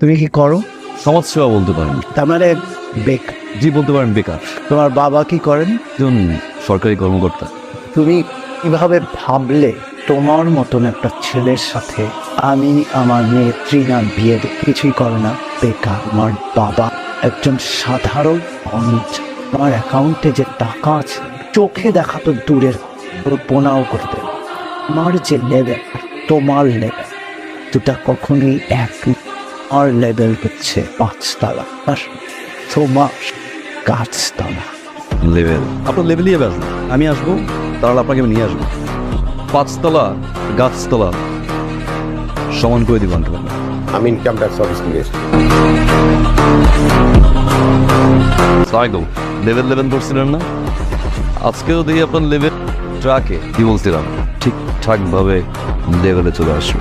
তুমি কি করো? সমাজসেবা বলতে পারেন। তার মানে জি, বলতে পারেন বেকার। তোমার বাবা কি করেন? একজন সরকারি কর্মকর্তা। তুমি কিভাবে ভাবলে তোমার মতন একটা ছেলের সাথে আমি আমার মেয়ে ট্রিনার বিয়ে কিছুই করে না, বেকার। আমার বাবা একজন সাধারণ মানুষ। আমার অ্যাকাউন্টে যে টাকা আছে চোখে দেখা তো দূরের, কল্পনাও করতে পারো না। আমার যে লেভেল আর তোমার লেভেল দুটা কখনোই এক না। আমার লেভেল হচ্ছে 5 তলা আর তোমার গাছতলা। লেভেল আপনার লেভেলই এবার আমি আসবো, তাহলে আপনাকে আমি নিয়ে আসবো। 5 তলা গাছতলা সমান করে দিব আঙ্কেল। আমি ইনকাম ট্যাক্স অফিস থেকে এসেছি। সাইকেল লেভেল করছিলেন না? আজকেও দেখি আপনার লেভেল ট্রাকে কি বলছিলাম ঠিকঠাক ভাবে লেভেলে চলে আসবে।